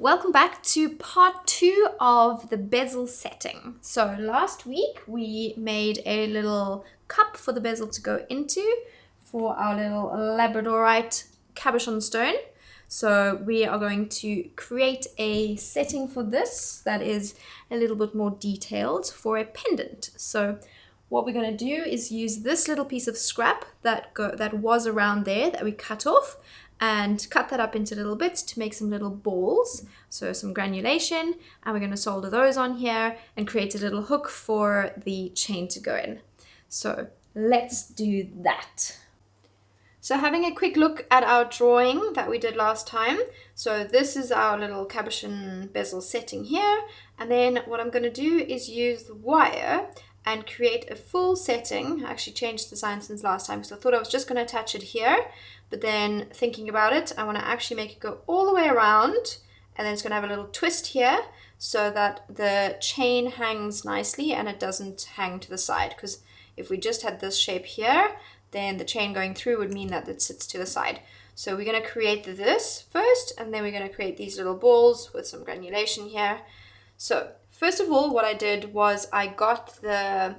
Welcome back to part 2 of the bezel setting. So last week we made a little cup for the bezel to go into for our little labradorite cabochon stone. So we are going to create a setting for this that is a little bit more detailed for a pendant. So what we're going to do is use this little piece of scrap that was around there that we cut off, and cut that up into little bits to make some little balls, so some granulation, and we're going to solder those on here and create a little hook for the chain to go in. So let's do that. So having a quick look at our drawing that we did last time. So this is our little cabochon bezel setting here, and then what I'm going to do is use the wire and create a full setting. I actually changed the design since last time because I thought I was just going to attach it here, but then thinking about it, I want to actually make it go all the way around, and then it's going to have a little twist here so that the chain hangs nicely and it doesn't hang to the side, because if we just had this shape here, then the chain going through would mean that it sits to the side. So we're going to create this first, and then we're going to create these little balls with some granulation here. So first of all, what I did was I got the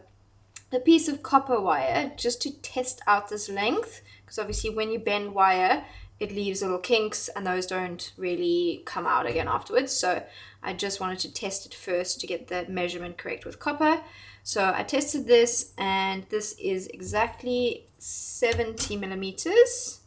piece of copper wire just to test out this length, because obviously when you bend wire, it leaves little kinks and those don't really come out again afterwards. So I just wanted to test it first to get the measurement correct with copper. So I tested this, and this is exactly 70 millimeters.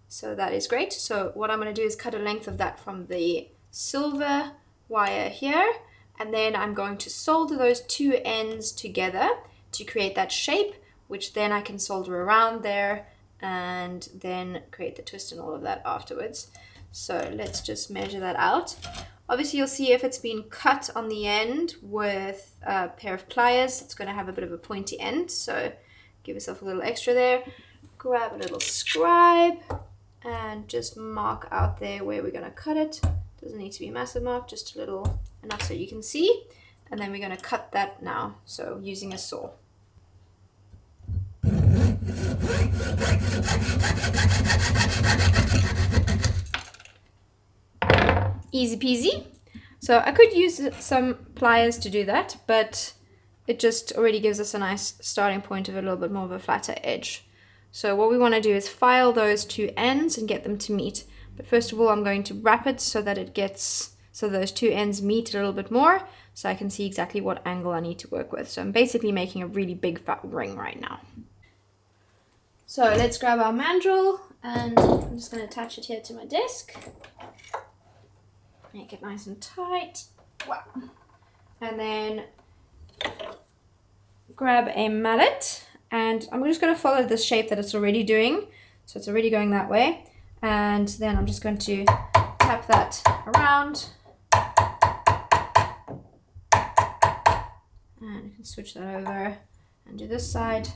So that is great. So what I'm going to do is cut a length of that from the silver wire here, and then I'm going to solder those two ends together to create that shape, which then I can solder around there and then create the twist and all of that afterwards. So let's just measure that out. Obviously you'll see if it's been cut on the end with a pair of pliers, it's going to have a bit of a pointy end, so give yourself a little extra there. Grab a little scribe and just mark out there where we're going to cut it. Doesn't need to be a massive mark, just a little enough so you can see. And then we're going to cut that now, so using a saw. Easy peasy. So I could use some pliers to do that, but it just already gives us a nice starting point of a little bit more of a flatter edge. So what we want to do is file those two ends and get them to meet. But first of all, I'm going to wrap it so that those two ends meet a little bit more, so I can see exactly what angle I need to work with. So I'm basically making a really big fat ring right now. So let's grab our mandrel, and I'm just going to attach it here to my desk. Make it nice and tight. Wow. And then grab a mallet, and I'm just going to follow the shape that it's already doing. So it's already going that way. And then I'm just going to tap that around. And you can switch that over and do this side.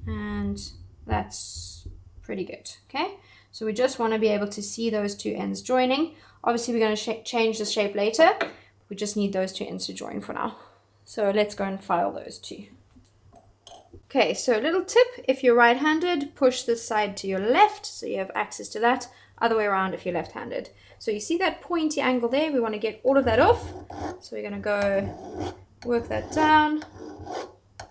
And that's pretty good. Okay, so we just want to be able to see those two ends joining. Obviously we're going to change the shape later. We just need those two ends to join for now. So let's go and file those two. Okay, so a little tip: if you're right-handed, push this side to your left so you have access to that. Other way around if you're left-handed. So you see that pointy angle there? We want to get all of that off. So we're going to go work that down.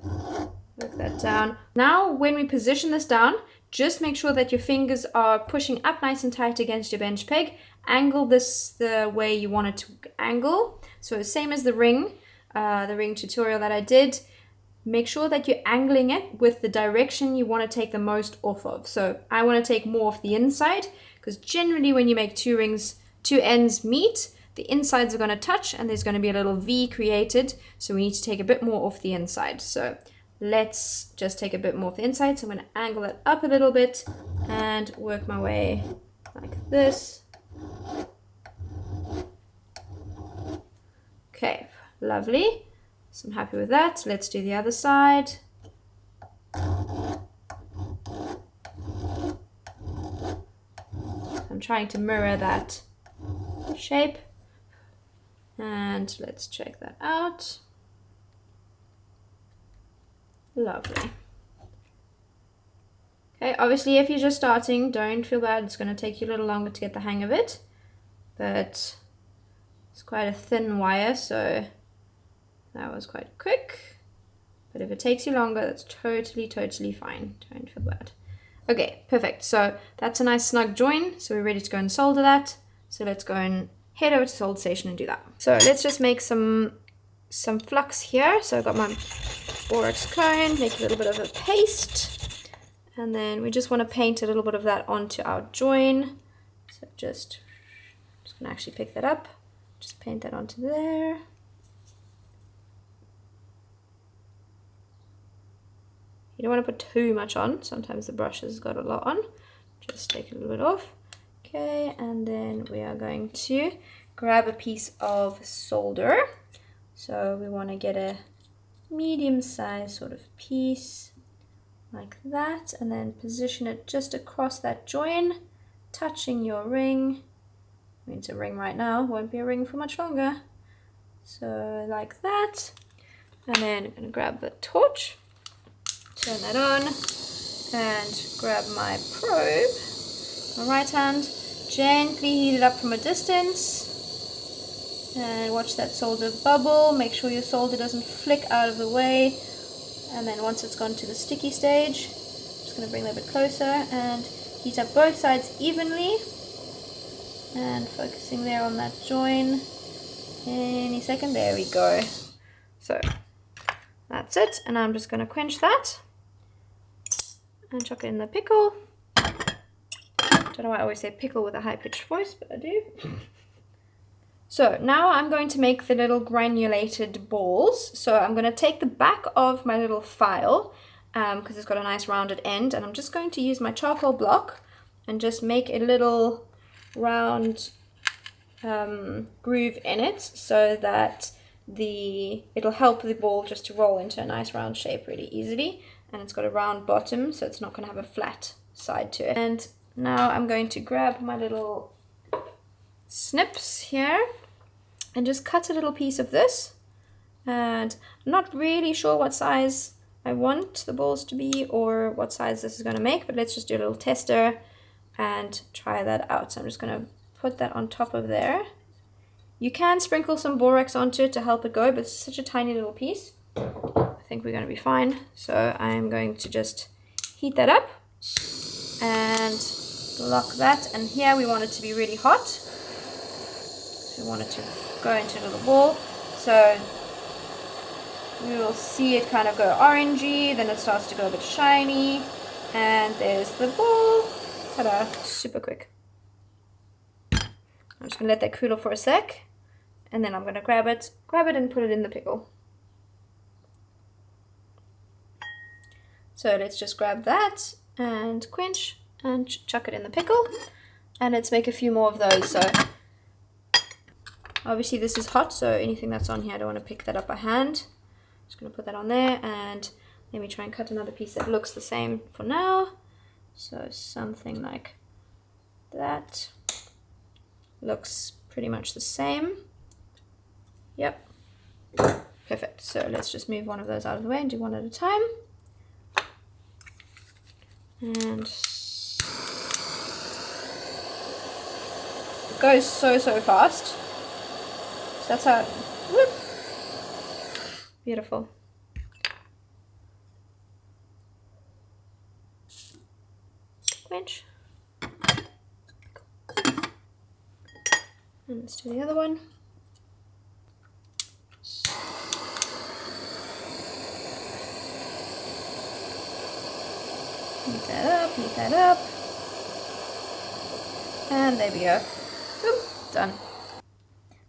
Work that down. Now when we position this down, just make sure that your fingers are pushing up nice and tight against your bench peg. Angle this the way you want it to angle. So same as the ring tutorial that I did. Make sure that you're angling it with the direction you want to take the most off of. So I want to take more off the inside, because generally when you make two ends meet, the insides are going to touch and there's going to be a little V created. So we need to take a bit more off the inside. So let's just take a bit more off the inside. So I'm going to angle it up a little bit and work my way like this. Okay, lovely. So I'm happy with that. Let's do the other side. I'm trying to mirror that shape. And let's check that out. Lovely. Okay, obviously if you're just starting, don't feel bad. It's going to take you a little longer to get the hang of it, but it's quite a thin wire, so that was quite quick. But if it takes you longer, that's totally fine. Don't feel bad. Okay, perfect. So that's a nice snug join. So we're ready to go and solder that. So let's go and head over to the solder station and do that. So let's just make some flux here. So I've got my borax cone, make a little bit of a paste. And then we just want to paint a little bit of that onto our join. So just going to actually pick that up. Just paint that onto there. You don't want to put too much on. Sometimes the brush has got a lot on. Just take a little bit off. Okay, and then we are going to grab a piece of solder. So we want to get a medium-sized sort of piece like that, and then position it just across that join, touching your ring. I mean, it's a ring right now, won't be a ring for much longer. So like that. And then I'm going to grab the torch, turn that on, and grab my probe, my right hand, gently heat it up from a distance, and watch that solder bubble. Make sure your solder doesn't flick out of the way. And then once it's gone to the sticky stage, I'm just going to bring that a bit closer and heat up both sides evenly. And focusing there on that join. Any second, there we go. So that's it. And I'm just going to quench that and chuck it in the pickle. Don't know why I always say pickle with a high-pitched voice, but I do. So now I'm going to make the little granulated balls. So I'm going to take the back of my little file because it's got a nice rounded end, and I'm just going to use my charcoal block and just make a little round groove in it so that it'll help the ball just to roll into a nice round shape really easily. And it's got a round bottom, so it's not going to have a flat side to it. And now I'm going to grab my little snips here and just cut a little piece of this. And I'm not really sure what size I want the balls to be or what size this is going to make, but let's just do a little tester and try that out. So I'm just going to put that on top of there. You can sprinkle some borax onto it to help it go, but it's such a tiny little piece. I think we're going to be fine. So I'm going to just heat that up and lock that. And here we want it to be really hot. So we want it to go into a little ball. So we will see it kind of go orangey, then it starts to go a bit shiny, and there's the ball. Ta-da, super quick. I'm just going to let that cool off for a sec, and then I'm going to grab it and put it in the pickle. So let's just grab that and quench and chuck it in the pickle, and let's make a few more of those. So obviously this is hot, so anything that's on here I don't want to pick that up by hand. Just going to put that on there, and let me try and cut another piece that looks the same for now. So something like that. Looks pretty much the same. Yep. Perfect. So let's just move one of those out of the way and do one at a time. And it goes so fast. So that's how, whoop. Beautiful. Quench. And let's do the other one. Heat that up. And there we go. Boom, done.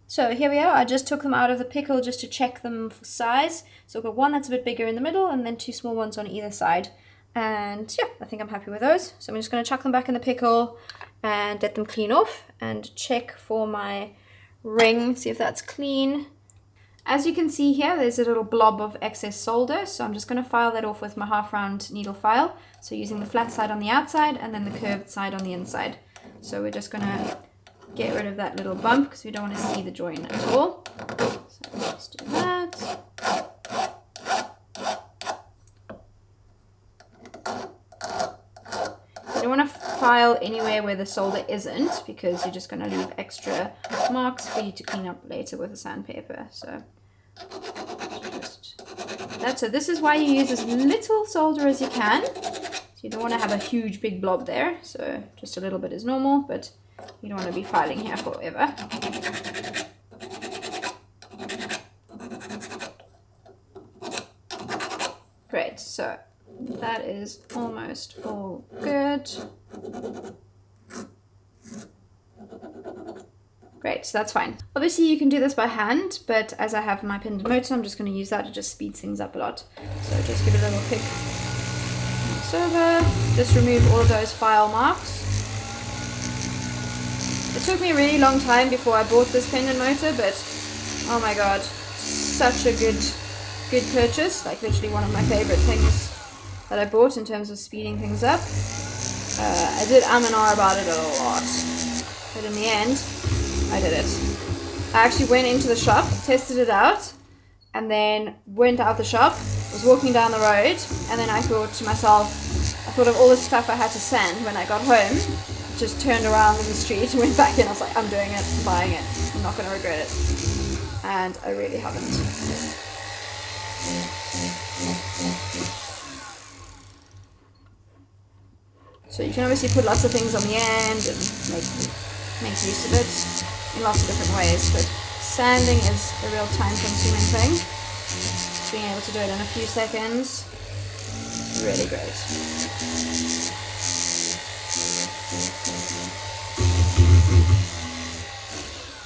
So here we are. I just took them out of the pickle just to check them for size. So I've got one that's a bit bigger in the middle and then two small ones on either side. And yeah, I think I'm happy with those. So I'm just going to chuck them back in the pickle and let them clean off and check for my ring, see if that's clean. As you can see here, there's a little blob of excess solder. So I'm just going to file that off with my half round needle file. So using the flat side on the outside and then the curved side on the inside. So we're just going to get rid of that little bump because we don't want to see the join at all. So let's do that. file anywhere where the solder isn't, because you're just going to leave extra marks for you to clean up later with a sandpaper. So just that's it. This is why you use as little solder as you can. So you don't want to have a huge big blob there. So just a little bit is normal, but you don't want to be filing here forever. Great, so that is almost all good. Great, so that's fine. Obviously you can do this by hand, but as I have my pendant motor, I'm just going to use that to just speed things up a lot. So just give it a little kick once over. Just remove all of those file marks. It took me a really long time before I bought this pendant motor, but oh my god, such a good purchase. Like literally one of my favorite things that I bought in terms of speeding things up. I did and ah about it a lot, but in the end I did it. I actually went into the shop, tested it out, and then went out the shop, was walking down the road, and then I thought to myself, I thought of all the stuff I had to sand when I got home, just turned around in the street, went back in, I was like, I'm doing it, I'm buying it, I'm not going to regret it. And I really haven't. So you can obviously put lots of things on the end and make use of it in lots of different ways, but sanding is a real time-consuming thing. Being able to do it in a few seconds, really great.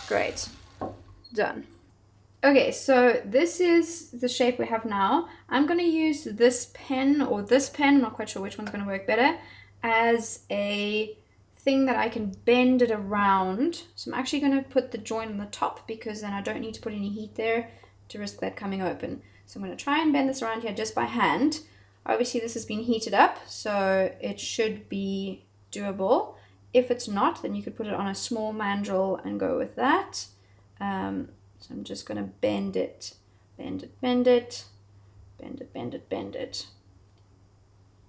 Great, done. Okay, so this is the shape we have now. I'm going to use this pen or this pen, I'm not quite sure which one's going to work better, as a thing that I can bend it around. So I'm actually going to put the joint on the top because then I don't need to put any heat there to risk that coming open. So I'm going to try and bend this around here just by hand. Obviously this has been heated up, so it should be doable. If it's not, then you could put it on a small mandrel and go with that. So I'm just going to bend it, bend it, bend it, bend it, bend it, bend it,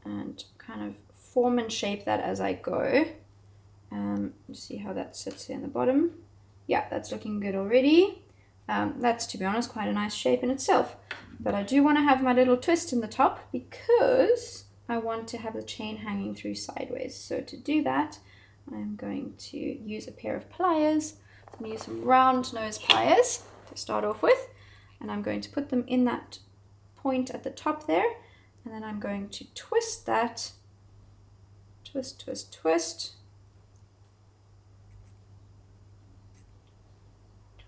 and kind of form and shape that as I go. See how that sits here in the bottom. Yeah, that's looking good already. That's, to be honest, quite a nice shape in itself. But I do want to have my little twist in the top because I want to have the chain hanging through sideways. So to do that, I'm going to use a pair of pliers. I'm going to use some round nose pliers to start off with. And I'm going to put them in that point at the top there. And then I'm going to twist that. Twist, twist, twist.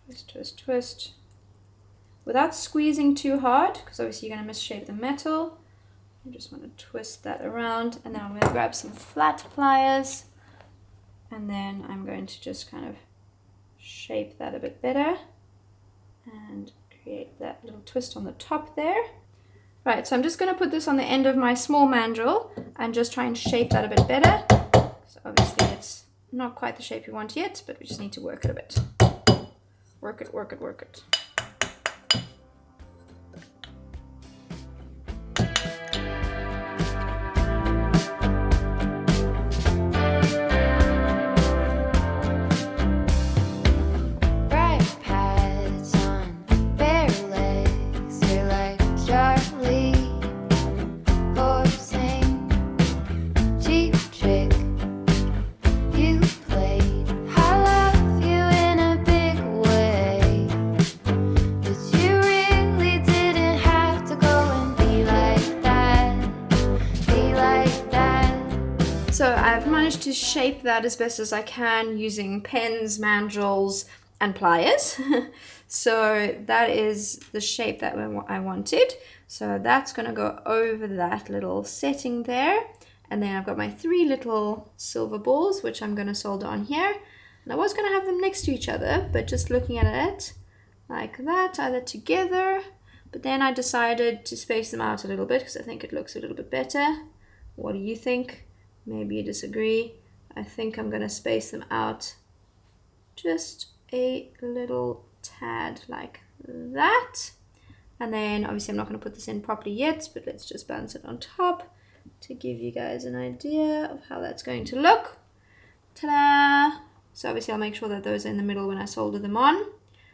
Twist, twist, twist. Without squeezing too hard, because obviously you're going to misshape the metal. I just want to twist that around, and then I'm going to grab some flat pliers, and then I'm going to just kind of shape that a bit better and create that little twist on the top there. Right, so I'm just going to put this on the end of my small mandrel and just try and shape that a bit better. So obviously it's not quite the shape you want yet, but we just need to work it a bit. Work it, work it, work it. So I've managed to shape that as best as I can using pens, mandrels, and pliers. So that is the shape that I wanted. So that's going to go over that little setting there. And then I've got my 3 little silver balls, which I'm going to solder on here. And I was going to have them next to each other, but just looking at it like that, either together. But then I decided to space them out a little bit because I think it looks a little bit better. What do you think? Maybe you disagree. I think I'm going to space them out just a little tad like that. And then obviously I'm not going to put this in properly yet, but let's just balance it on top. to give you guys an idea of how that's going to look. Ta-da! So obviously I'll make sure that those are in the middle when I solder them on.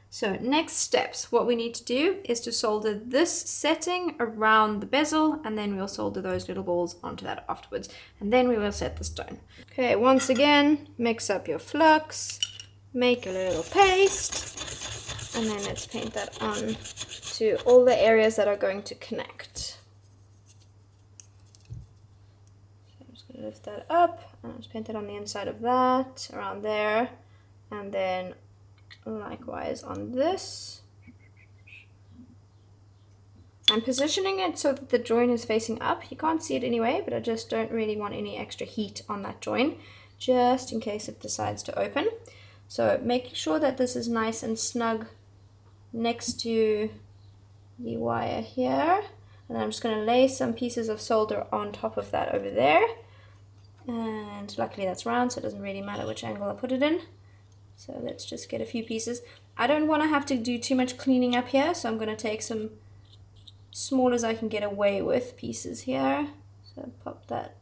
So next steps, what we need to do is to solder this setting around the bezel, and then we'll solder those little balls onto that afterwards, and then we will set the stone. Okay, once again, mix up your flux, make a little paste, and then let's paint that on to all the areas that are going to connect. Lift that up and just paint it on the inside of that, around there, and then likewise on this. I'm positioning it so that the join is facing up. You can't see it anyway, but I just don't really want any extra heat on that join, just in case it decides to open. So making sure that this is nice and snug next to the wire here, and then I'm just going to lay some pieces of solder on top of that over there. And luckily that's round, so it doesn't really matter which angle I put it in. So let's just get a few pieces. I don't want to have to do too much cleaning up here, so I'm going to take some small as I can get away with pieces here. So pop that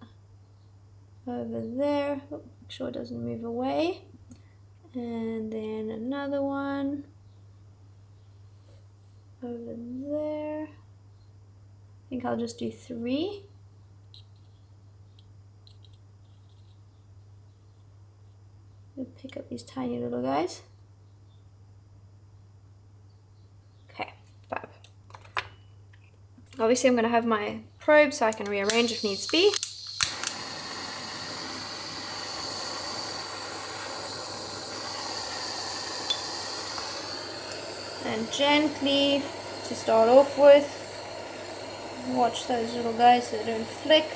over there. Oh, make sure it doesn't move away. And then another one over there. I think I'll just do 3. Pick up these tiny little guys. Okay, fab. Obviously I'm going to have my probe so I can rearrange if needs be. And gently, to start off with, watch those little guys so they don't flick.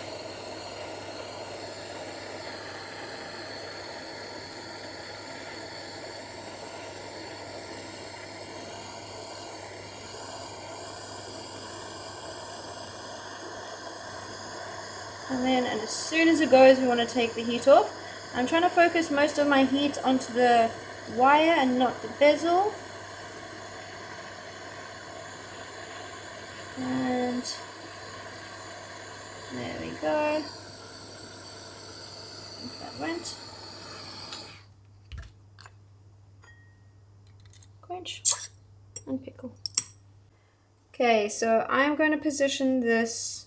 And as soon as it goes, we want to take the heat off. I'm trying to focus most of my heat onto the wire and not the bezel. And there we go. I think that went. Quench and pickle. Okay, so I'm going to position this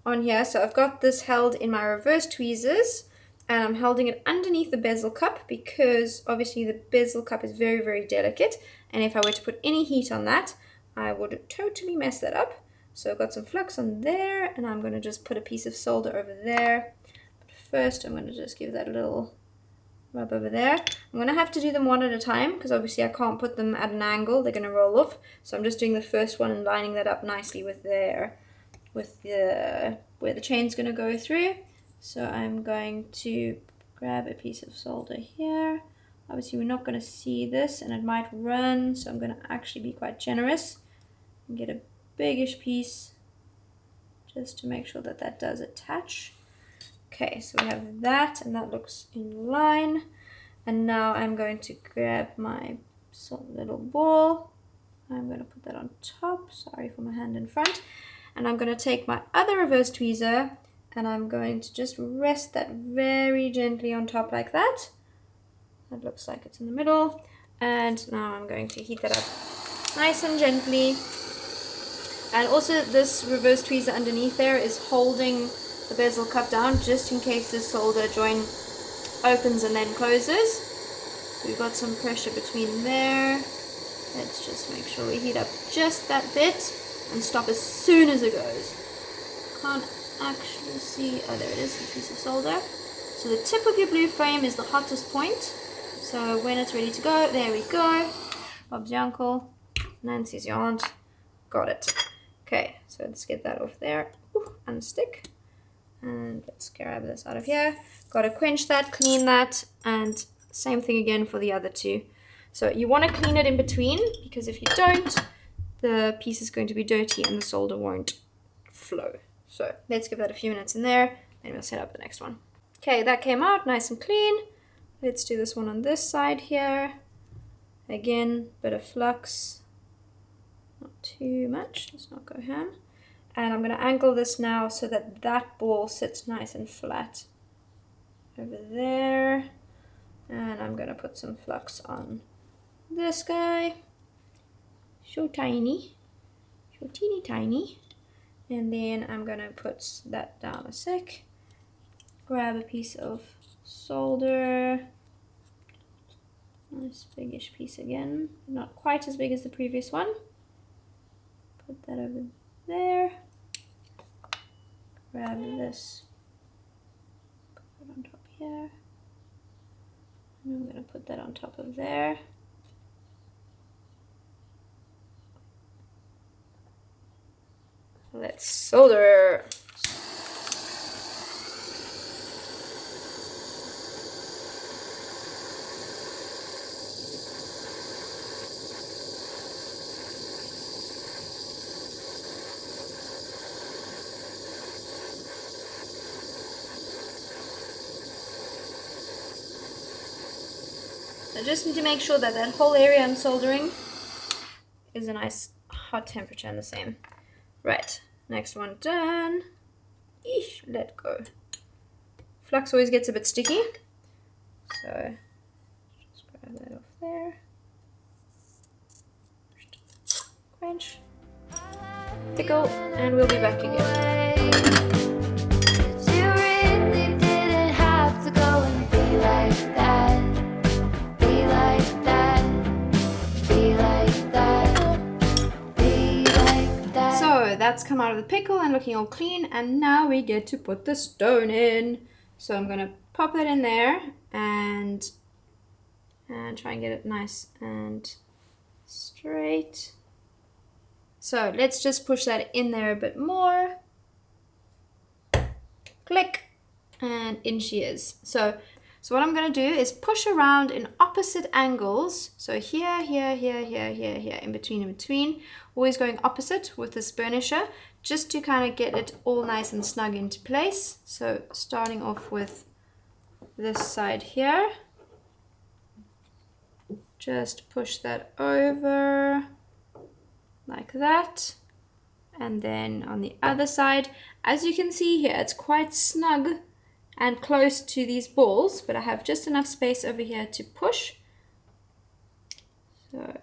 on here. So I've got this held in my reverse tweezers, and I'm holding it underneath the bezel cup because obviously the bezel cup is very, very delicate, and if I were to put any heat on that, I would totally mess that up. So I've got some flux on there, and I'm going to just put a piece of solder over there. But first I'm going to just give that a little rub over there. I'm going to have to do them one at a time because obviously I can't put them at an angle, they're going to roll off. So I'm just doing the first one and lining that up nicely with there, with the where the chain's going to go through. So I'm going to grab a piece of solder here. Obviously we're not going to see this and it might run, so I'm going to actually be quite generous and get a biggish piece just to make sure that that does attach. Okay, so we have that, and that looks in line. And now I'm going to grab my little ball. I'm going to put that on top. Sorry for my hand in front. And I'm going to take my other reverse tweezer, and I'm going to just rest that very gently on top like that. That looks like it's in the middle. And now I'm going to heat that up nice and gently. And also this reverse tweezer underneath there is holding the bezel cup down just in case the solder joint opens and then closes. So we've got some pressure between there. Let's just make sure we heat up just that bit and stop as soon as it goes. Can't actually see, oh there it is, a piece of solder. So the tip of your blue frame is the hottest point. So when it's ready to go, there we go. Bob's your uncle, Nancy's your aunt. Got it. Okay, so let's get that off there. Ooh, unstick. And let's grab this out of here. Got to quench that, clean that, and same thing again for the other two. So you want to clean it in between, because if you don't, the piece is going to be dirty and the solder won't flow. So let's give that a few minutes in there, and we'll set up the next one. Okay, that came out nice and clean. Let's do this one on this side here. Again, bit of flux. Not too much, let's not go ham. And I'm going to angle this now so that that ball sits nice and flat over there. And I'm going to put some flux on this guy. So tiny. So teeny tiny. And then I'm going to put that down a sec. Grab a piece of solder. Nice biggish piece again. Not quite as big as the previous one. Put that over there. Grab this. Put it on top here. And I'm going to put that on top of there. Let's solder. I just need to make sure that that whole area I'm soldering is a nice hot temperature and the same. Right, next one done. Eesh, let go. Flux always gets a bit sticky, so just grab that off there. Quench, pickle, and we'll be back again. That's come out of the pickle and looking all clean, and now we get to put the stone in. So I'm going to pop it in there and try and get it nice and straight. So let's just push that in there a bit more. Click, and in she is. So what I'm going to do is push around in opposite angles. So here, here, here, here, here, here, in between. Always going opposite with this burnisher, just to kind of get it all nice and snug into place. So starting off with this side here. Just push that over like that. And then on the other side, as you can see here, it's quite snug and close to these balls, but I have just enough space over here to push. So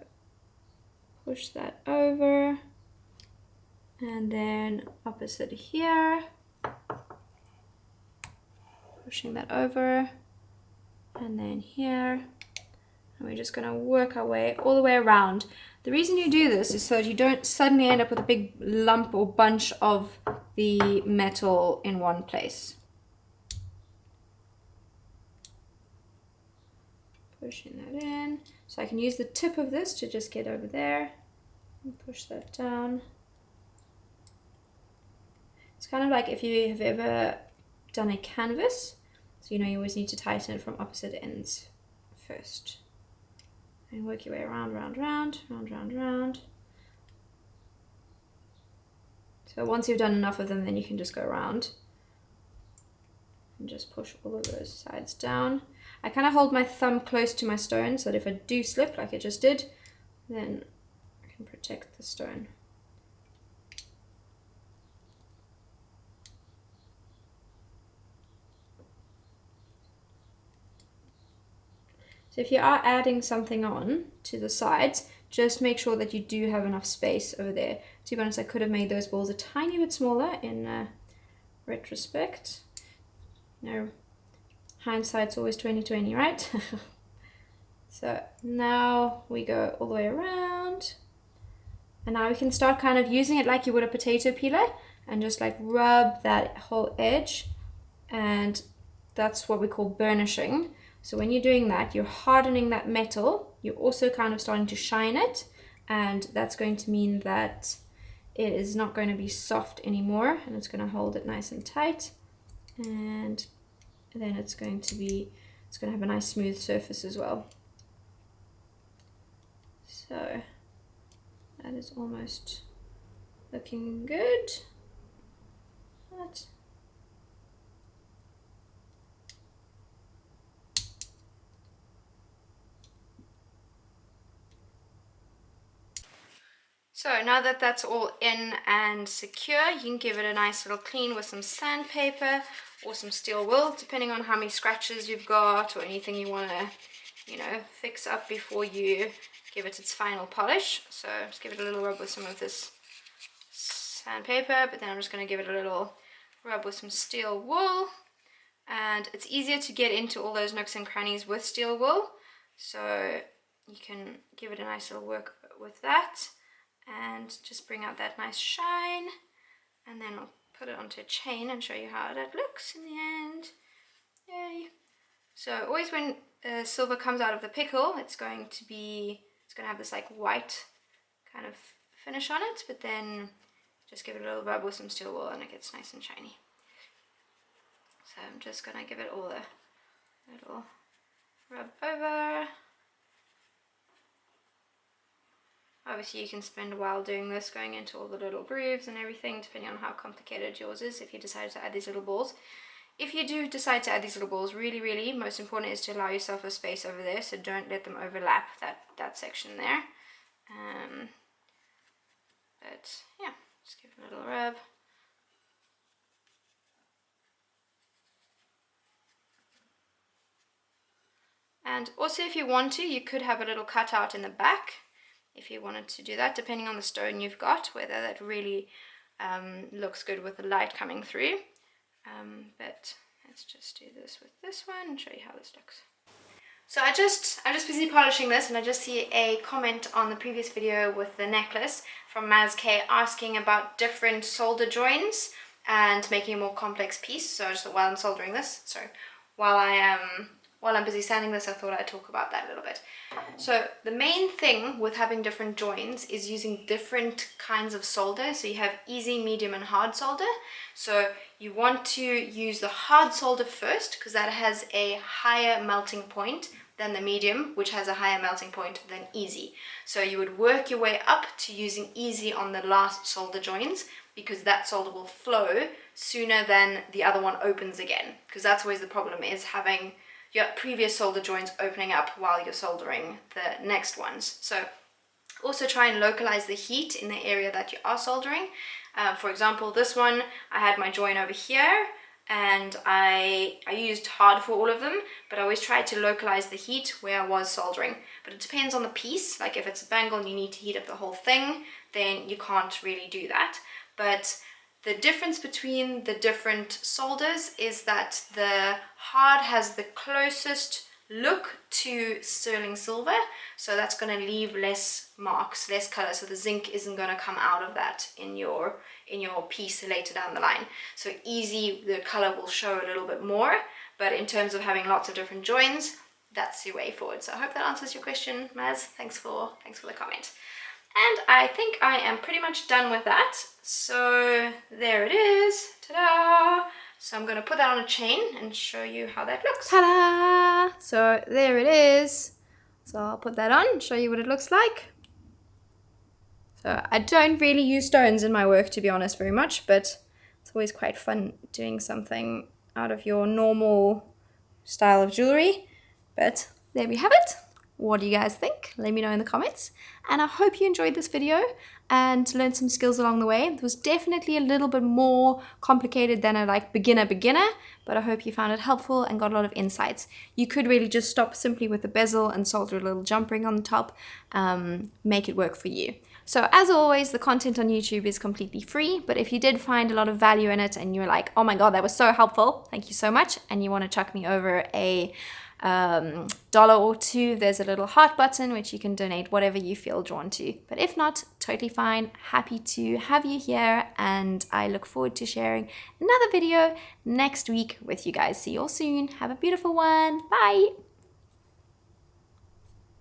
push that over, and then opposite here, pushing that over, and then here, and we're just going to work our way all the way around. The reason you do this is so that you don't suddenly end up with a big lump or bunch of the metal in one place. Pushing that in. So I can use the tip of this to just get over there and push that down. It's kind of like if you have ever done a canvas. So you know you always need to tighten it from opposite ends first. And work your way around, round, round, round, round, round. So once you've done enough of them, then you can just go around and just push all of those sides down. I kind of hold my thumb close to my stone so that if I do slip like I just did, then I can protect the stone. So if you are adding something on to the sides, just make sure that you do have enough space over there. To be honest, I could have made those balls a tiny bit smaller in retrospect. No, hindsight's always 20/20, right? So now we go all the way around, and now we can start kind of using it like you would a potato peeler and just like rub that whole edge, and that's what we call burnishing. So when you're doing that, you're hardening that metal, you're also kind of starting to shine it, and that's going to mean that it is not going to be soft anymore, and it's going to hold it nice and tight, and then it's going to have a nice smooth surface as well. So that is almost looking good. But So now that that's all in and secure, you can give it a nice little clean with some sandpaper or some steel wool, depending on how many scratches you've got or anything you want to, you know, fix up before you give it its final polish. So just give it a little rub with some of this sandpaper, but then I'm just going to give it a little rub with some steel wool. And it's easier to get into all those nooks and crannies with steel wool, so you can give it a nice little work with that and just bring out that nice shine. And then I'll put it onto a chain and show you how that looks in the end. Yay! So always when silver comes out of the pickle, it's going to have this like white kind of finish on it, but then just give it a little rub with some steel wool and it gets nice and shiny. So I'm just going to give it all a little rub over. Obviously you can spend a while doing this, going into all the little grooves and everything, depending on how complicated yours is, if you decide to add these little balls. If you do decide to add these little balls, really most important is to allow yourself a space over there, so don't let them overlap that section there. But yeah, just give it a little rub. And also if you want to, you could have a little cutout in the back if you wanted to do that, depending on the stone you've got, whether that really looks good with the light coming through. But let's just do this with this one and show you how this looks. So I'm just busy polishing this, and I just see a comment on the previous video with the necklace from Maz K asking about different solder joins and making a more complex piece. So just while I'm soldering this, while I'm busy sanding this, I thought I'd talk about that a little bit. So the main thing with having different joins is using different kinds of solder. So you have easy, medium and hard solder. So you want to use the hard solder first because that has a higher melting point than the medium, which has a higher melting point than easy. So you would work your way up to using easy on the last solder joins, because that solder will flow sooner than the other one opens again, because that's always the problem, is having your previous solder joints opening up while you're soldering the next ones. So also try and localize the heat in the area that you are soldering. For example, this one, I had my join over here, and I used hard for all of them, but I always tried to localize the heat where I was soldering. But it depends on the piece. Like if it's a bangle and you need to heat up the whole thing, then you can't really do that. But the difference between the different solders is that the hard has the closest look to sterling silver, so that's going to leave less marks, less color, so the zinc isn't going to come out of that in your piece later down the line. So easy, the color will show a little bit more, but in terms of having lots of different joins, that's the way forward. So I hope that answers your question, Maz. Thanks for the comment. And I think I am pretty much done with that. So there it is. Ta-da! So I'm going to put that on a chain and show you how that looks. Ta-da! So there it is. So I'll put that on and show you what it looks like. So I don't really use stones in my work, to be honest, very much, but it's always quite fun doing something out of your normal style of jewelry. But there we have it. What do you guys think? Let me know in the comments. And I hope you enjoyed this video and learned some skills along the way. It was definitely a little bit more complicated than a beginner, but I hope you found it helpful and got a lot of insights. You could really just stop simply with the bezel and solder a little jump ring on the top, make it work for you. So as always, the content on YouTube is completely free, but if you did find a lot of value in it and you're like, oh my God, that was so helpful, thank you so much, and you want to chuck me over a $1 or $2, there's a little heart button which you can donate whatever you feel drawn to. But if not, totally fine. Happy to have you here, and I look forward to sharing another video next week with you guys. See you all soon. Have a beautiful one. Bye.